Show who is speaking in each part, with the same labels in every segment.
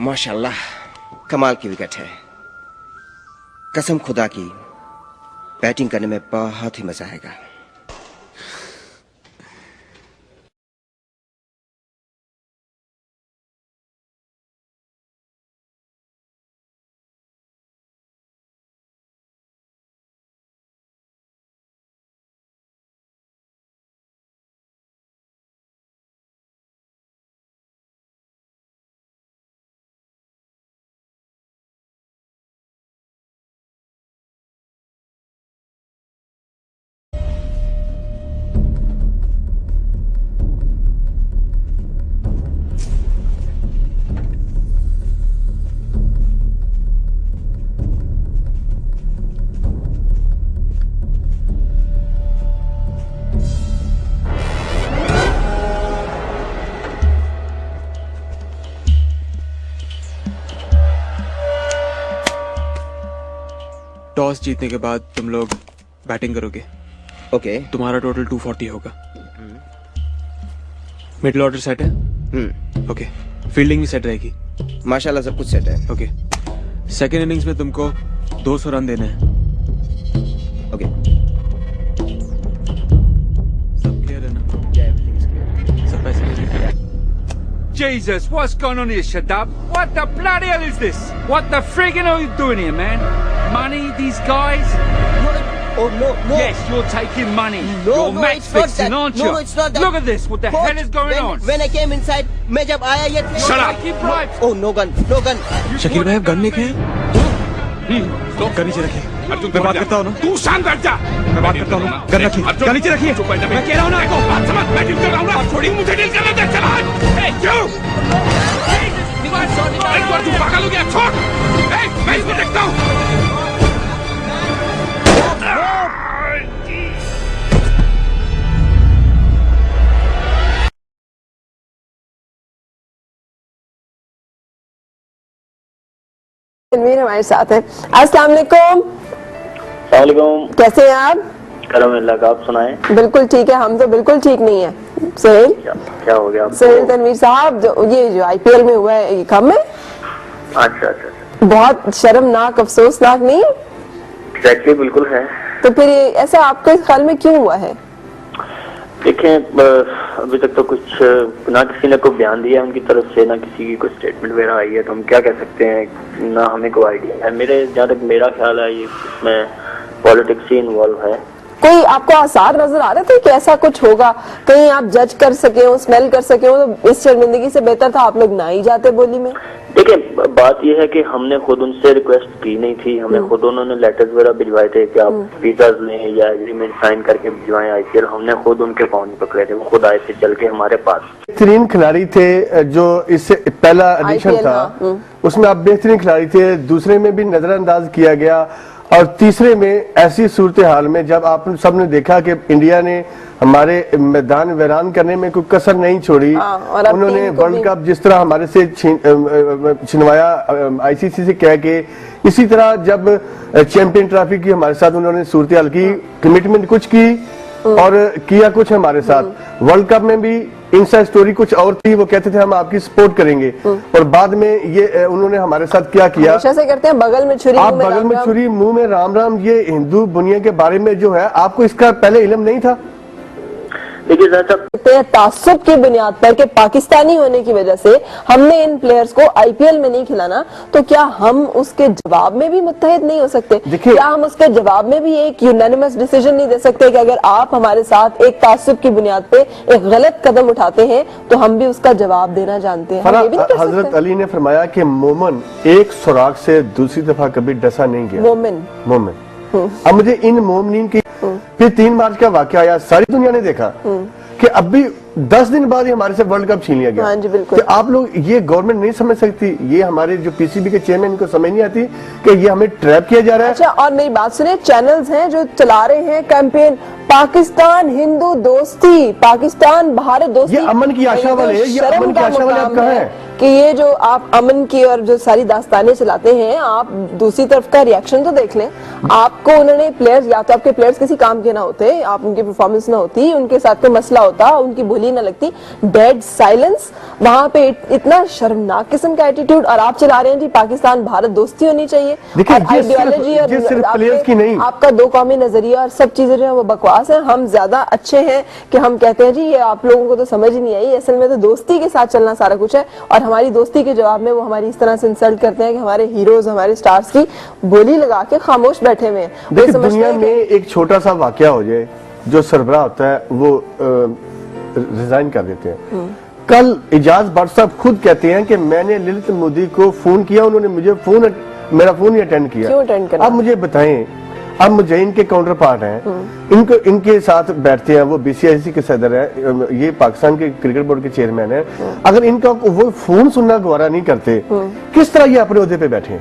Speaker 1: माशाल्लाह, कमाल की विकेट है। कसम खुदा की, बैटिंग करने में बहुत ही मजा आएगा।
Speaker 2: टॉस जीतने के बाद तुम लोग बैटिंग करोगे।
Speaker 1: ओके।
Speaker 2: तुम्हारा टोटल 240 होगा। मिडिल ऑर्डर सेट है? ओके। फील्डिंग भी सेट रहेगी?
Speaker 1: माशाल्लाह सब कुछ सेट है।
Speaker 2: ओके। सेकेंड इनिंग्स में तुमको 200 रन देने हैं।
Speaker 1: ओके।
Speaker 2: सब क्लियर है ना? सब पैसे ले।
Speaker 3: Jesus, what's going on here, Shadab? What the bloody hell is this? What the friggin' are you doing here, man? Money, these guys?
Speaker 1: Oh no, no.
Speaker 3: Yes, you're taking money.
Speaker 1: No,
Speaker 3: you're
Speaker 1: no,
Speaker 3: match
Speaker 1: it's not
Speaker 3: fixing,
Speaker 1: that.
Speaker 3: aren't you?
Speaker 1: No, it's not that.
Speaker 3: Look at this. What the
Speaker 1: Coach,
Speaker 3: hell is going on?
Speaker 1: When I came inside, मैं जब आया ये
Speaker 3: Shut up. Taking bribes.
Speaker 1: Oh, no gun, no gun.
Speaker 2: Shakeel भाई, gun लेके हैं? Gun नीचे रखिए। मैं बात करता हूँ ना।
Speaker 3: तू शांत बैठ जा।
Speaker 2: मैं बात करता हूँ ना। गन रखिए। गन नीचे रखिए।
Speaker 3: मैं कह रहा हूँ ना आपको। बात समझ। मैं डील कर रहा हूँ ना। छोड़ी मुझे डील करने दे। चला। Hey, you. एक बार तू पागल हो गया। छोड़। Hey, मैं इसको देखता हूँ।
Speaker 4: तनवीर हमारे साथ है। अस्सलाम वालेकुम। कैसे हैं आप?
Speaker 5: करम का, आप सुनाएं।
Speaker 4: बिल्कुल ठीक है, हम तो बिल्कुल ठीक नहीं है। सोहेल,
Speaker 5: क्या हो गया?
Speaker 4: सोहेल तनवीर साहब, ये जो आईपीएल में हुआ है, ये कम है?
Speaker 5: अच्छा।
Speaker 4: बहुत शर्मनाक, अफसोसनाक नहीं?
Speaker 5: एग्जैक्टली, बिल्कुल है।
Speaker 4: तो फिर ये ऐसा आपके ख्याल में क्यों हुआ है?
Speaker 5: देखें, अभी तक तो कुछ ना किसी ने कोई बयान दिया उनकी तरफ से, ना किसी की कोई स्टेटमेंट वगैरह आई है, तो हम क्या कह सकते हैं, ना हमें कोई आइडिया है। मेरे जहाँ तक मेरा ख्याल है, ये इसमें पॉलिटिक्स ही इन्वॉल्व है।
Speaker 4: कोई आपको आसार नजर आ रहे थे कि ऐसा कुछ होगा? कहीं आप जज कर सके हो, स्मेल कर सके हो? तो इस शर्मिंदगी से बेहतर था आप लोग ना ही जाते बोली में।
Speaker 5: देखिए, बात यह है कि हमने खुद उनसे रिक्वेस्ट की नहीं थी। हमें खुद उन्होंने लेटर्स वगैरह भिजवाए थे कि आप वीजाज लें या एग्रीमेंट साइन करके भिजवाएं आईपीएल। हमने खुद उनके पाँव नहीं पकड़े थे, वो खुद आए थे चल के हमारे पास।
Speaker 6: बेहतरीन खिलाड़ी थे, जो इससे पहला एडिशन था उसमें आप बेहतरीन खिलाड़ी थे, दूसरे में भी नजरअंदाज किया गया, और तीसरे में ऐसी सूरत हाल में जब आप सबने देखा कि इंडिया ने हमारे मैदान वीरान करने में कोई कसर नहीं छोड़ी, उन्होंने वर्ल्ड कप जिस तरह हमारे से छिनवाया आईसीसी से कह के, इसी तरह जब चैंपियन ट्रॉफी की हमारे साथ उन्होंने सूरत हाल की, कमिटमेंट कुछ की और किया कुछ हमारे साथ। वर्ल्ड कप में भी इनसाइड स्टोरी कुछ और थी, वो कहते थे हम आपकी सपोर्ट करेंगे, और बाद में ये उन्होंने हमारे साथ क्या किया?
Speaker 4: हमेशा से करते हैं बगल में छुरी,
Speaker 6: आप बगल में छुरी मुंह में राम राम। ये हिंदू दुनिया के बारे में जो है, आपको इसका पहले इल्म नहीं था?
Speaker 5: देखिए,
Speaker 4: तासुब की बुनियाद पर कि पाकिस्तानी होने की वजह से हमने इन प्लेयर्स को आईपीएल में नहीं खिलाना, तो क्या हम उसके जवाब में भी मुत्तहिद नहीं हो सकते? क्या हम उसके जवाब में भी एक यूनानिमस डिसीजन नहीं दे सकते कि अगर आप हमारे साथ एक तासुब की बुनियाद पे एक गलत कदम उठाते हैं तो हम भी उसका जवाब देना जानते हैं?
Speaker 6: हजरत अली ने फरमाया कि मोमिन एक सुराख से दूसरी दफा कभी डसा नहीं गया। मोमिन। अब मुझे इन मोमिनीन की फिर 3 मार्च का वाकया आया, सारी दुनिया ने देखा कि अब भी 10 दिन बाद ही हमारे से वर्ल्ड कप छीन लिया गया।
Speaker 4: हाँ जी, बिल्कुल।
Speaker 6: तो आप लोग, ये गवर्नमेंट नहीं समझ सकती, ये हमारे जो पीसीबी के चेयरमैन को समझ नहीं आती कि ये हमें ट्रैप किया जा रहा है।
Speaker 4: अच्छा, और मेरी बात सुनिए, चैनल्स हैं जो चला रहे हैं कैंपेन पाकिस्तान हिंदू दोस्ती, पाकिस्तान भारत दोस्ती,
Speaker 6: ये अमन की आशा वाले, ये अमन की आशा वाले आप कहाँ हैं?
Speaker 4: कि ये जो आप अमन की और जो सारी दास्तानें चलाते हैं, आप दूसरी तरफ का रिएक्शन तो देख लें। आपको उन्होंने प्लेयर्स, या तो आपके प्लेयर्स किसी काम के ना होते, आप उनकी परफॉर्मेंस ना होती, उनके साथ कोई मसला होता, उनकी बोली ना लगती, डेड साइलेंस, वहां पे इतना शर्मनाक किस्म का एटीट्यूड, और आप चला रहे हैं जी पाकिस्तान भारत दोस्ती होनी चाहिए,
Speaker 6: देखिए,
Speaker 4: और आइडियोलॉजी और
Speaker 6: प्लेयर्स की नहीं,
Speaker 4: आपका दो कौमी नजरिया और सब चीजें जो है वो बकवास है। हम ज्यादा अच्छे हैं कि हम कहते हैं जी ये आप लोगों को तो समझ ही नहीं आई, असल में तो दोस्ती के साथ चलना सारा कुछ है, और हमारी दोस्ती के जवाब में वो हमारी इस तरह से इंसल्ट करते हैं कि हमारे हीरोज, हमारे स्टार्स की बोली लगा के खामोश बैठे हुए हैं।
Speaker 6: देखिए, दुनिया में एक छोटा सा वाकया हो जाए, जो सरबराह होता है वो रिजाइन कर देते हैं। कल इजाज भट्ट साहब खुद कहते हैं कि मैंने ललित मोदी को फोन किया, उन्होंने मुझे मेरा फोन ही अटेंड किया।
Speaker 4: क्यों अटेंड करना?
Speaker 6: अब मुझे बताएं, अब मुझे इनके काउंटर पार्ट हैं, इनके साथ बैठते हैं, वो बीसीआईसी के सदर हैं, ये पाकिस्तान के क्रिकेट बोर्ड के चेयरमैन हैं। अगर इनका वो फोन सुनना गवारा नहीं करते, किस तरह ये अपने ओहदे पे बैठे?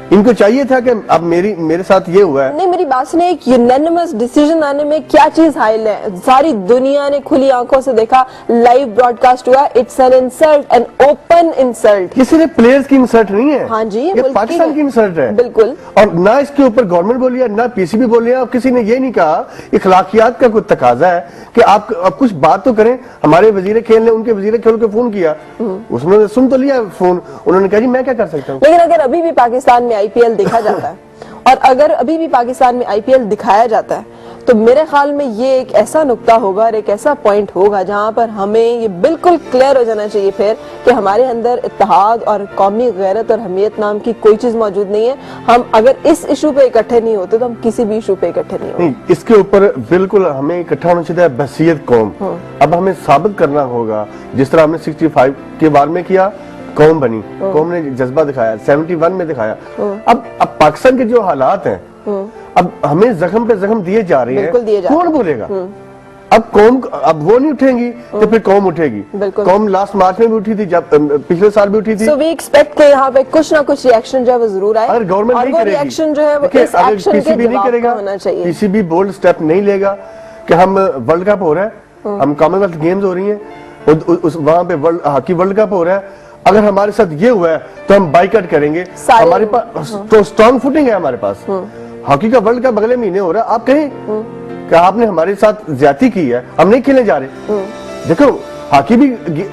Speaker 6: इनको चाहिए था कि अब मेरे साथ ये हुआ है।
Speaker 4: नहीं, मेरी बात सुनिए, एक यूनानिमस डिसीजन आने में क्या चीज हाइल है? सारी दुनिया ने खुली आंखों से देखा, लाइव ब्रॉडकास्ट हुआ, it's an insult, an open insult.
Speaker 6: किसी ने प्लेयर्स की इंसल्ट नहीं है।
Speaker 4: हाँ जी,
Speaker 6: ये पाकिस्तान की इंसल्ट है,
Speaker 4: बिल्कुल।
Speaker 6: और ना इसके ऊपर गवर्नमेंट बोली है, ना पीसीबी बोली है, और किसी ने ये नहीं कहा, इखलाकियात का कोई तकाजा है कि आप कुछ बात तो करें। हमारे वजीर खेल ने उनके वजीर खेल को फोन किया, उसने सुन तो लिया फोन, उन्होंने कहा जी मैं क्या कर सकता हूँ।
Speaker 4: लेकिन अगर अभी भी पाकिस्तान में आईपीएल देखा जाता है और अगर अभी भी पाकिस्तान में आईपीएल दिखाया जाता है, तो मेरे ख्याल में ये एक ऐसा नुक्ता होगा और एक ऐसा पॉइंट होगा जहां पर हमें ये बिल्कुल क्लियर हो जाना चाहिए फिर कि हमारे अंदर इत्तेहाद और कौमी गैरत और हमीयत नाम की कोई चीज मौजूद नहीं है। हम अगर इस इशू पे इकट्ठे नहीं होते तो हम किसी भी इशू पे इकट्ठे नहीं होते।
Speaker 6: इसके ऊपर बिल्कुल हमें इकट्ठा होना चाहिए, बहसियत कौम। अब हमें साबित करना होगा, जिस तरह हमने 65 के बार में किया, कौम बनी, कौम ने जज्बा दिखाया, 71 में दिखाया। अब पाकिस्तान के जो हालात हैं, अब हमें जख्म पे जख्म दिए जा रहे हैं, कौन बोलेगा? अब कौम, अब वो नहीं उठेंगी तो फिर कौम उठेगी। कौम लास्ट मार्च में भी उठी थी, जब पिछले साल भी उठी थी।
Speaker 4: So we expect कि यहाँ पे कुछ ना कुछ रिएक्शन जो है वो जरूर आए,
Speaker 6: अगर गवर्नमेंट नहीं करेगी,
Speaker 4: रिएक्शन जो है वो इस एक्शन के जवाब का होना चाहिए।
Speaker 6: पीसीबी बोल्ड स्टेप नहीं लेगा कि हम वर्ल्ड कप हो रहा है, हम कॉमनवेल्थ गेम्स हो रही है, वहां पे हॉकी वर्ल्ड कप हो रहा है, अगर हमारे साथ ये हुआ है तो हम बाइकआउट करेंगे। हमारे पास तो स्ट्रॉन्ग फुटिंग है, हमारे पास हॉकी का वर्ल्ड कप अगले महीने हो रहा है। आप कहें कि आपने हमारे साथ ज्यादती की है, हम नहीं खेलने जा रहे। देखो, हॉकी भी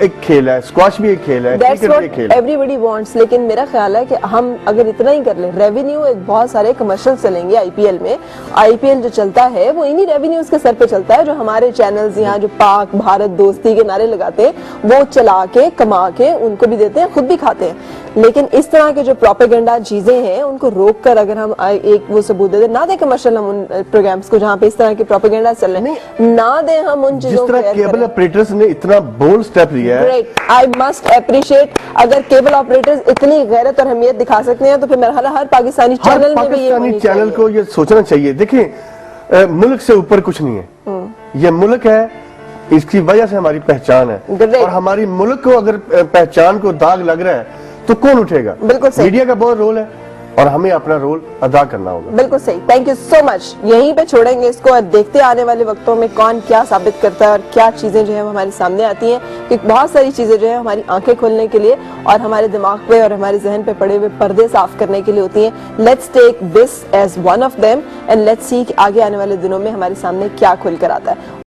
Speaker 6: एक खेल है, स्क्वाश भी एक खेल है, क्रिकेट भी एक खेल है।
Speaker 4: एवरीबॉडी वांट्स, लेकिन मेरा ख्याल है कि हम अगर इतना ही कर ले, रेवेन्यू एक बहुत सारे कमर्शियल चलेंगे आईपीएल में। आईपीएल जो चलता है वो इन्हीं रेवेन्यूज के सर पे चलता है, जो हमारे चैनल्स यहाँ जो पाक भारत दोस्ती के नारे लगाते हैं वो चला के कमा के उनको भी देते हैं, खुद भी खाते हैं। लेकिन इस तरह के जो प्रोपेगेंडा चीजें हैं उनको रोक कर अगर हम एक वो सबूत दे दे, ना दे कमर्शियल हम उन प्रोग्राम्स को जहाँ पे इस तरह के प्रोपेगेंडा चल रहे हैं, ना दे हम उन चीजों को।
Speaker 6: जिस तरह केबल ऑपरेटर्स ने इतना बोल्ड स्टेप लिया है,
Speaker 4: ग्रेट, आई मस्ट अप्रिशिएट। अगर केबल ऑपरेटर्स इतनी गैरत और अहमियत दिखा सकते हैं तो फिर मेरा हर पाकिस्तानी चैनल में भी ये होनी चाहिए।
Speaker 6: चैनल को ये सोचना चाहिए। देखिए, मुल्क से ऊपर कुछ नहीं है, ये मुल्क है, इसकी वजह से हमारी पहचान है, और हमारी मुल्क को अगर पहचान को दाग लग रहा है तो कौन उठेगा?
Speaker 4: बिल्कुल सही।
Speaker 6: मीडिया का बहुत रोल है और हमें अपना रोल अदा करना होगा।
Speaker 4: बिल्कुल सही, थैंक यू सो मच। यहीं पे छोड़ेंगे इसको और देखते आने वाले वक्तों में कौन क्या साबित करता है और क्या चीजें जो है हमारे सामने आती हैं, क्योंकि बहुत सारी चीजें जो है हमारी आंखें खोलने के लिए और हमारे दिमाग पे और हमारे जहन पे पड़े हुए पर्दे साफ करने के लिए होती हैं। Let's take this as one of them and let's see आगे आने वाले दिनों में हमारे सामने क्या खुल कर आता है।